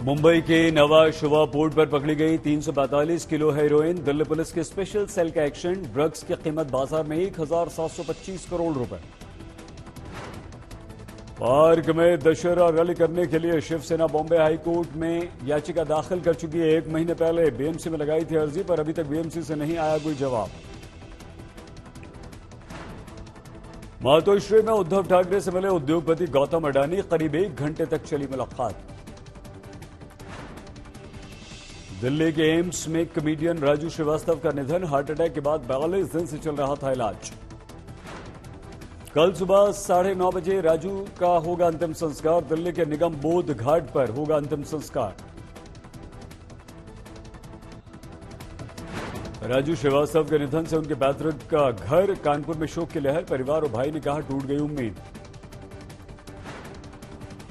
मुंबई के नवा शुवा पोर्ट पर पकड़ी गई 345 किलो हेरोइन। दिल्ली पुलिस के स्पेशल सेल का एक्शन। ड्रग्स की कीमत बाजार में 1725 करोड़ रुपए। पार्क में दशहरा रैली करने के लिए शिवसेना बॉम्बे हाईकोर्ट में याचिका दाखिल कर चुकी है। 1 महीने पहले बीएमसी में लगाई थी अर्जी, पर अभी तक बीएमसी से नहीं आया कोई जवाब। मातोश्री में उद्धव ठाकरे से मिले उद्योगपति गौतम अडानी। करीब 1 घंटे तक चली मुलाकात। दिल्ली के एम्स में कॉमेडियन राजू श्रीवास्तव का निधन। हार्ट अटैक के बाद 42 दिन से चल रहा था इलाज। कल सुबह 9:30 बजे राजू का होगा अंतिम संस्कार। दिल्ली के निगम बोध घाट पर होगा अंतिम संस्कार। राजू श्रीवास्तव के निधन से उनके पैतृक का घर कानपुर में शोक की लहर। परिवार और भाई ने कहा टूट गई उम्मीद।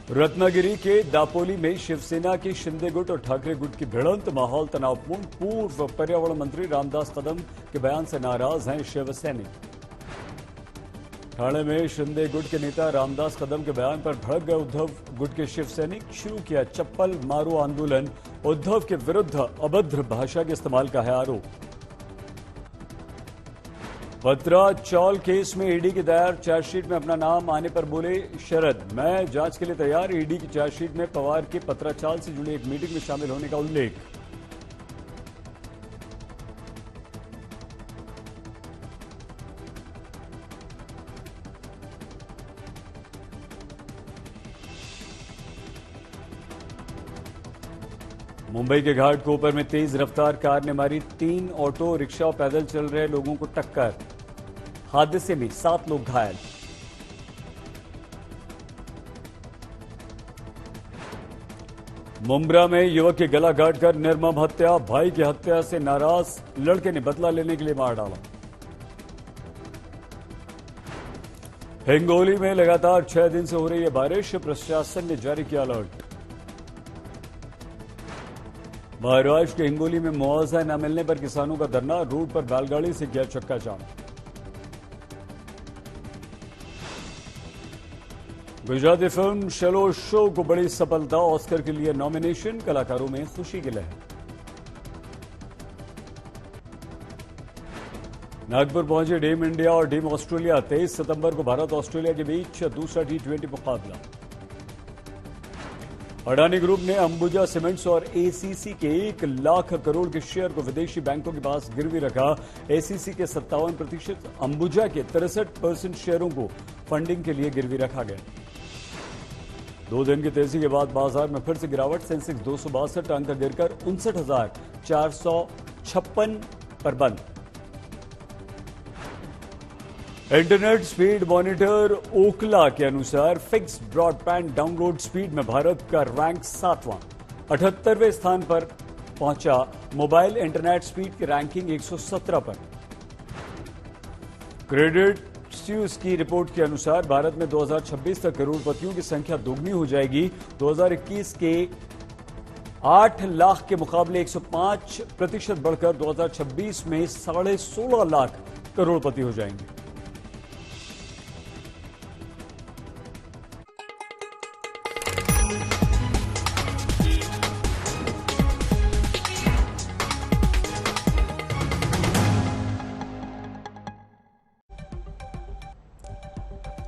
रत्नागिरी के दापोली में शिवसेना के शिंदे गुट और ठाकरे गुट की भिड़ंत। माहौल तनावपूर्ण। पूर्व पर्यावरण मंत्री रामदास कदम के बयान से नाराज हैं शिवसैनिक। ठाणे में शिंदे गुट के नेता रामदास कदम के बयान पर भड़क गए उद्धव गुट के शिवसैनिक। शुरू किया चप्पल मारो आंदोलन। उद्धव के विरुद्ध अभद्र भाषा के इस्तेमाल का है आरोप। पत्रा चौल केस में ईडी की दायर चार्जशीट में अपना नाम आने पर बोले शरद, मैं जांच के लिए तैयार। ईडी की चार्जशीट में पवार के पत्राचाल से जुड़ी एक मीटिंग में शामिल होने का उल्लेख। मुंबई के घाटकोपर में तेज रफ्तार कार ने मारी 3 ऑटो रिक्शा और पैदल चल रहे लोगों को टक्कर। हादसे में 7 लोग घायल। मुंब्रा में युवक की गला काटकर निर्मम हत्या। भाई की हत्या से नाराज लड़के ने बदला लेने के लिए मार डाला। हिंगोली में लगातार 6 दिन से हो रही है बारिश। प्रशासन ने जारी किया अलर्ट। महाराष्ट्र के हिंगोली में मुआवजा न मिलने पर किसानों का धरना। रोड पर बैलगाड़ी से किया चक्का जाम। गुजराती फिल्म शलो शो को बड़ी सफलता। ऑस्कर के लिए नॉमिनेशन। कलाकारों में खुशी की लहर। नागपुर पहुंचे टीम इंडिया और टीम ऑस्ट्रेलिया। 23 सितंबर को भारत ऑस्ट्रेलिया के बीच दूसरा T20 मुकाबला। अडानी ग्रुप ने अंबुजा सीमेंट्स और एसीसी के 1 लाख करोड़ के शेयर को विदेशी बैंकों के पास गिरवी रखा। एसीसी के 57%, अंबुजा के 63% शेयरों को फंडिंग के लिए गिरवी रखा गया। 2 दिन की तेजी के बाद बाजार में फिर से गिरावट। सेंसेक्स 262 अंक गिरकर 59,456 पर बंद। इंटरनेट स्पीड मॉनिटर ओकला के अनुसार फिक्स ब्रॉडबैंड डाउनलोड स्पीड में भारत का रैंक 7वां, 78वें स्थान पर पहुंचा। मोबाइल इंटरनेट स्पीड की रैंकिंग 117 पर। क्रेडिट स्यूज की रिपोर्ट के अनुसार भारत में 2026 तक करोड़पतियों की संख्या दोगुनी हो जाएगी। 2021 के 8 लाख के मुकाबले 105% बढ़कर 2026 में 16.5 लाख करोड़पति हो जाएंगे।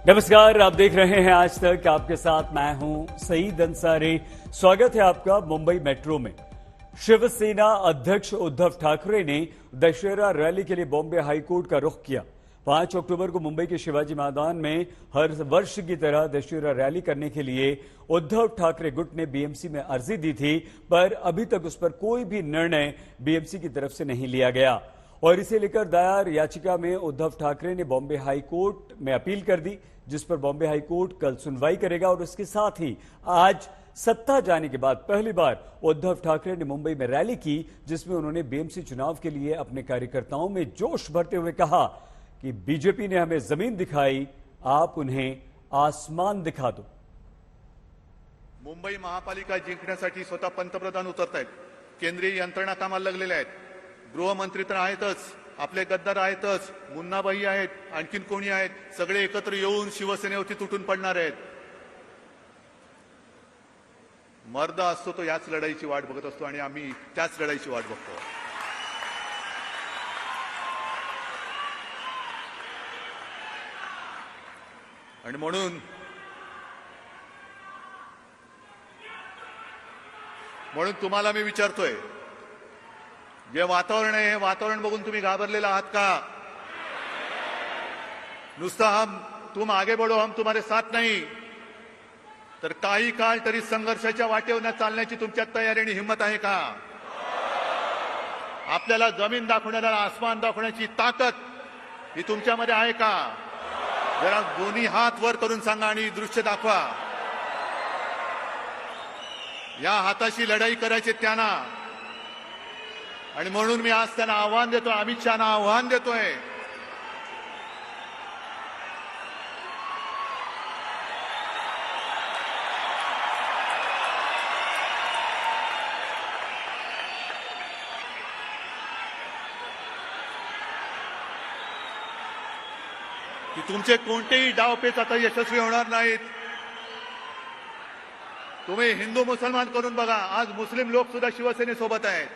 नमस्कार, आप देख रहे हैं आज तक। आपके साथ मैं हूं सईद अंसारी। स्वागत है आपका मुंबई मेट्रो में। शिवसेना अध्यक्ष उद्धव ठाकरे ने दशहरा रैली के लिए बॉम्बे हाईकोर्ट का रुख किया। 5 अक्टूबर को मुंबई के शिवाजी मैदान में हर वर्ष की तरह दशहरा रैली करने के लिए उद्धव ठाकरे गुट ने बीएमसी में अर्जी दी थी, पर अभी तक उस पर कोई भी निर्णय बीएमसी की तरफ से नहीं लिया गया। और इसे लेकर दायर याचिका में उद्धव ठाकरे ने बॉम्बे हाईकोर्ट में अपील कर दी, जिस पर बॉम्बे हाईकोर्ट कल सुनवाई करेगा। और इसके साथ ही आज सत्ता जाने के बाद पहली बार उद्धव ठाकरे ने मुंबई में रैली की, जिसमें उन्होंने बीएमसी चुनाव के लिए अपने कार्यकर्ताओं में जोश भरते हुए कहा कि बीजेपी ने हमें जमीन दिखाई, आप उन्हें आसमान दिखा दो। मुंबई महापालिका जिंकण्यासाठी स्वतः पंतप्रधान उतरतायत। केंद्रीय यंत्रणा कामाला लागलेल्या आहेत। गृहमंत्री तर आहेतच, आपले गद्दार आहेतच, मुन्नाबाई आहेत, आणखीन कोणी आहेत, सगळे एकत्र येऊन शिवसेनेवरती तुटून पडणार आहेत। मर्द असतो तो याच लढाईची वाट बघत असतो आणि आम्ही त्याच लढाईची वाट बघतो. आणि म्हणून तुम्हाला मी विचारतोय, जे वातावरण आहे हे वातावरण बघून तुम्ही घाबरलेला आहात का? नुसतं तुम आगे बढ़ो हम तुम्हारे साथ नहीं, तर काही काळ तरी संघर्षाच्या वाटेवर चालण्याची तुमच्यात तयारी आणि हिंमत आहे का? आपल्याला जमीन दाखवण्याला आसमान दाखवण्याची ताकद ही तुमच्यामध्ये आहे का? जरा दोन्ही हात वर करून सांगा आणि दृश्य दाखवा. या हाताशी लढाई करायची त्यांना. आणि म्हणून मी आज त्यांना आव्हान देतोय, अमित शहाना आव्हान देतोय, की तुमचे कोणतेही डावपेच आता यशस्वी होणार नाहीत. तुम्ही हिंदू मुसलमान करून बघा, आज मुस्लिम लोक सुद्धा शिवसेनेसोबत आहेत.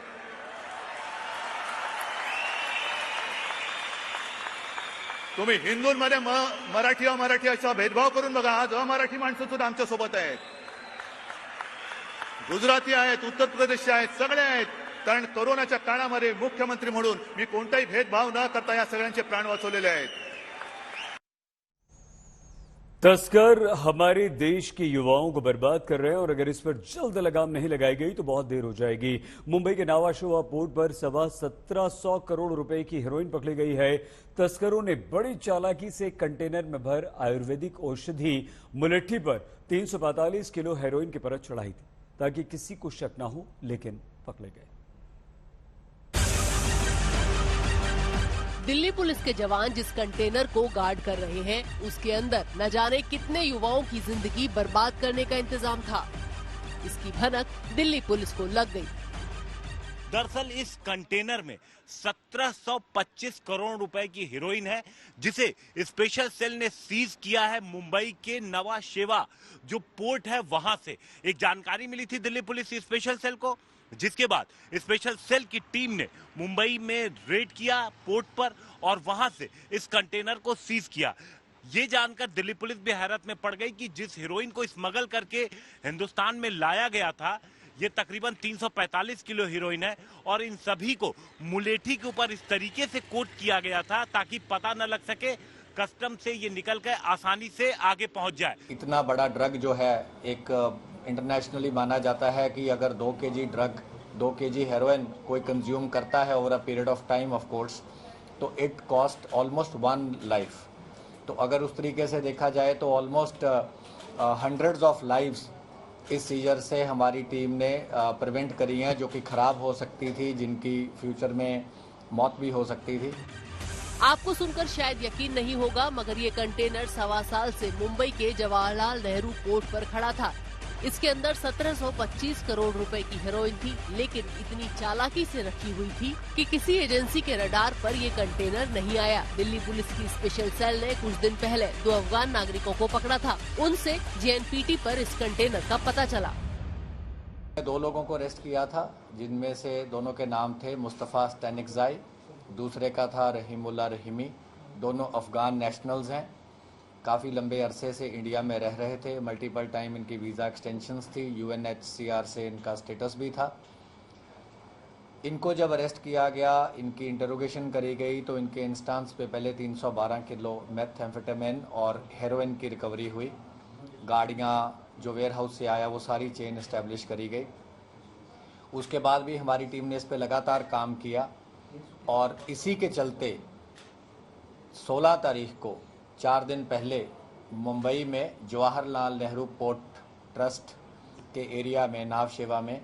तुम्ही हिंदूंमध्ये मराठी अमराठी असा भेदभाव करून बघा, आज अमराठी माणसं सुद्धा आमच्या सोबत आहेत. गुजराती आहेत, उत्तर प्रदेशचे आहेत, सगळे आहेत. कारण कोरोनाच्या काळामध्ये मुख्यमंत्री म्हणून मी कोणताही भेदभाव न करता या सगळ्यांचे प्राण वाचवलेले आहेत. तस्कर हमारे देश के युवाओं को बर्बाद कर रहे हैं और अगर इस पर जल्द लगाम नहीं लगाई गई तो बहुत देर हो जाएगी. मुंबई के नावाशोवा पोर्ट पर 1750 करोड़ रुपए की हेरोइन पकड़ी गई है. तस्करों ने बड़ी चालाकी से कंटेनर में भर आयुर्वेदिक औषधि मुलट्ठी पर 345 किलो हेरोइन की परत चढ़ाई थी ताकि किसी को शक न हो, लेकिन पकड़े गए. दिल्ली पुलिस के जवान जिस कंटेनर को गार्ड कर रहे हैं, उसके अंदर न जाने कितने युवाओं की जिंदगी बर्बाद करने का इंतजाम था. इसकी भनक दिल्ली पुलिस को लग गई. दरअसल इस कंटेनर में 1725 करोड़ रुपए की हेरोइन है, जिसे स्पेशल सेल ने सीज किया है मुंबई के नवा शेवा जो पोर्ट है वहां से. एक जानकारी मिली थी दिल्ली पुलिस स्पेशल सेल को, जिसके बाद स्पेशल सेल की टीम ने मुंबई में रेड किया पोर्ट पर और वहां से इस कंटेनर को सीज किया. ये जानकर दिल्ली पुलिस भी हैरत में पड़ गई कि जिस हीरोइन को स्मगल करके हिंदुस्तान में लाया गया था, ये तकरीबन 345 किलो हीरोइन है और इन सभी को मुलेठी के ऊपर इस तरीके से कोट किया गया था ताकि पता न लग सके, कस्टम से ये निकल कर आसानी से आगे पहुंच जाए. इतना बड़ा ड्रग जो है, एक इंटरनेशनली माना जाता है कि अगर 2 केजी ड्रग 2 केजी हेरोइन कोई कंज्यूम करता है over a period of time of course, तो इट कॉस्ट ऑलमोस्ट 1 लाइफ. तो अगर उस तरीके से देखा जाए तो ऑलमोस्ट हंड्रेड्स ऑफ लाइव्स इस सीजर से हमारी टीम ने प्रिवेंट करी हैं, जो कि खराब हो सकती थी, जिनकी फ्यूचर में मौत भी हो सकती थी. आपको सुनकर शायद यकीन नहीं होगा, मगर ये कंटेनर 1.25 साल से मुंबई के जवाहरलाल नेहरू पोर्ट पर खड़ा था. इसके अंदर 1725 करोड़ रुपए की हेरोइन थी, लेकिन इतनी चालाकी से रखी हुई थी कि किसी एजेंसी के रडार पर ये कंटेनर नहीं आया. दिल्ली पुलिस की स्पेशल सेल ने कुछ दिन पहले 2 अफगान नागरिकों को पकड़ा था. उनसे जेएनपीटी पर इस कंटेनर का पता चला. 2 लोगों को अरेस्ट किया था, जिनमें से दोनों के नाम थे मुस्तफा स्टैनिकजाई, दूसरे का था रहीमुल्ला रहीमी. दोनों अफगान नेशनल्स हैं. काफ़ी लंबे अरसे से इंडिया में रह रहे थे. मल्टीपल टाइम इनकी वीज़ा एक्सटेंशंस थी. यूएनएचसीआर से इनका स्टेटस भी था. इनको जब अरेस्ट किया गया, इनकी इंटरोगेशन करी गई, तो इनके इंस्टांस पे पहले 312 किलो मेथएम्फेटामिन और हेरोइन की रिकवरी हुई. गाड़ियाँ जो वेयर हाउस से आया वो सारी चेन इस्टेब्लिश करी गई. उसके बाद भी हमारी टीम ने इस पर लगातार काम किया और इसी के चलते 16 तारीख को 4 दिन पहले मुंबई में जवाहरलाल नेहरू पोर्ट ट्रस्ट के एरिया में नावशेवा में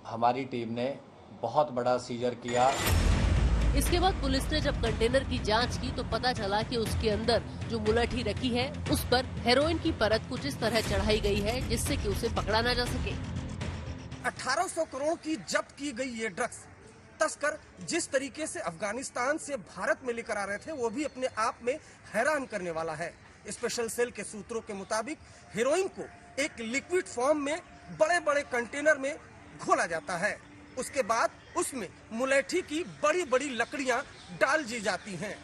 हमारी टीम ने बहुत बड़ा सीजर किया. इसके बाद पुलिस ने जब कंटेनर की जांच की तो पता चला कि उसके अंदर जो मुलट्ठी रखी है, उस पर हेरोइन की परत कुछ इस तरह चढ़ाई गई है, जिससे कि उसे पकड़ा न जा सके. 1800 करोड़ की जब्त की गई ये ड्रग्स तस्कर जिस तरीके से अफगानिस्तान से भारत में लेकर आ रहे थे, वो भी अपने आप में हैरान करने वाला है. स्पेशल सेल के सूत्रों के मुताबिक हेरोइन को एक लिक्विड फॉर्म में बड़े बड़े कंटेनर में घोला जाता है। उसके बाद उसमें मुलेठी की बड़ी बड़ी लकड़ियां डाल दी जाती हैं।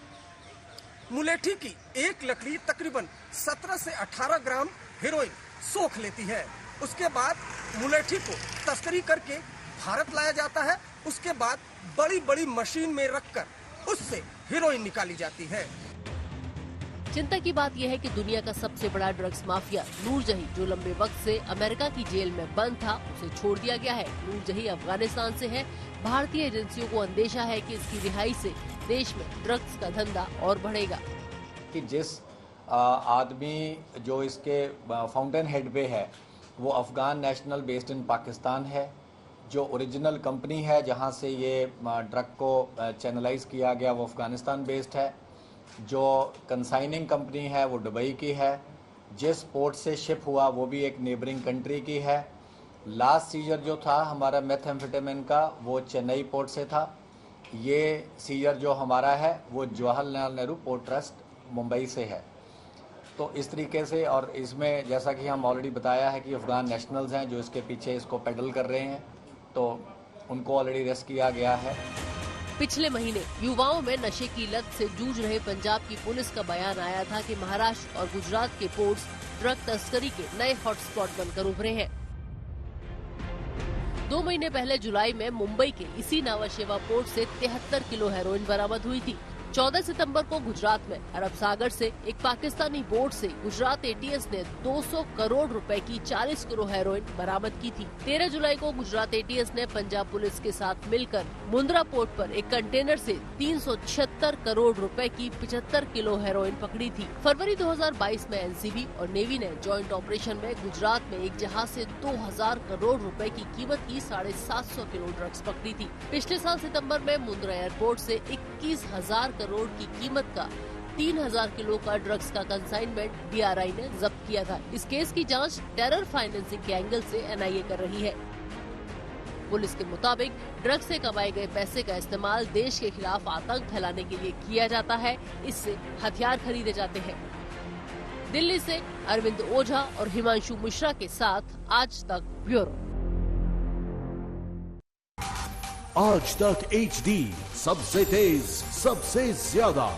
मुलेठी की एक लकड़ी तकरीबन 17 से 18 ग्राम हेरोइन सोख लेती है। उसके बाद मुलेठी को तस्करी करके भारत लाया जाता है। उसके बाद बड़ी बड़ी मशीन में रखकर उससे हेरोइन निकाली जाती है। चिंता की बात यह है कि दुनिया का सबसे बड़ा ड्रग्स माफिया नूरजही, जो लंबे वक्त से अमेरिका की जेल में बंद था, उसे छोड़ दिया गया है। नूरजही अफगानिस्तान से है। भारतीय एजेंसियों को अंदेशा है कि इसकी रिहाई से देश में ड्रग्स का धंधा और बढ़ेगा। कि जिस आदमी जो इसके फाउंटेन हेड पे है वो Afghan national based in Pakistan है। जो ओरिजिनल कंपनी है जहां से ये ड्रग को चैनलाइज किया गया वो अफगानिस्तान बेस्ड है। जो कंसाइनिंग कंपनी है वो दुबई की है। जिस पोर्ट से शिप हुआ वो भी एक नेबरिंग कंट्री की है। लास्ट सीजर जो था हमारा मेथएम्फेटामिन का वो चेन्नई पोर्ट से था। ये सीजर जो हमारा है वो जवाहरलाल नेहरू पोर्ट ट्रस्ट मुंबई से है। तो इस तरीके से, और इसमें जैसा कि हम ऑलरेडी बताया है कि अफगान नेशनल्स हैं जो इसके पीछे इसको पेडल कर रहे हैं, तो उनको ऑलरेडी अरेस्ट किया गया है। पिछले महीने युवाओं में नशे की लत से जूझ रहे पंजाब की पुलिस का बयान आया था कि महाराष्ट्र और गुजरात के पोर्ट्स ड्रग तस्करी के नए हॉटस्पॉट बनकर उभरे हैं। 2 महीने पहले जुलाई में मुंबई के इसी नावाशेवा पोर्ट से 73 किलो हेरोइन बरामद हुई थी। 14 सितंबर को गुजरात में अरब सागर से एक पाकिस्तानी बोट से गुजरात एटीएस ने 200 करोड़ रुपए की 40 किलो हेरोइन बरामद की थी। 13 जुलाई को गुजरात एटीएस ने पंजाब पुलिस के साथ मिलकर मुंद्रा पोर्ट पर एक कंटेनर से 376 करोड़ रुपए की 75 किलो हेरोइन पकड़ी थी। फरवरी 2022 में एनसीबी और नेवी ने जॉइंट ऑपरेशन में गुजरात में एक जहाज से 2000 करोड़ रुपए की कीमत की 750 किलो ड्रग्स पकड़ी थी। पिछले साल सितंबर में मुंद्रा एयरपोर्ट से 21,000 करोड़ की कीमत का 3000 किलो का ड्रग्स का कंसाइनमेंट डीआरआई ने जब्त किया था। इस केस की जांच टेरर फाइनेंसिंग के एंगल से एनआईए कर रही है। पुलिस के मुताबिक ड्रग्स से कमाए गए पैसे का इस्तेमाल देश के खिलाफ आतंक फैलाने के लिए किया जाता है। इससे हथियार खरीदे जाते हैं। दिल्ली से अरविंद ओझा और हिमांशु मिश्रा के साथ आज तक ब्यूरो। आज तक HD, सबसे तेज सबसे ज्यादा।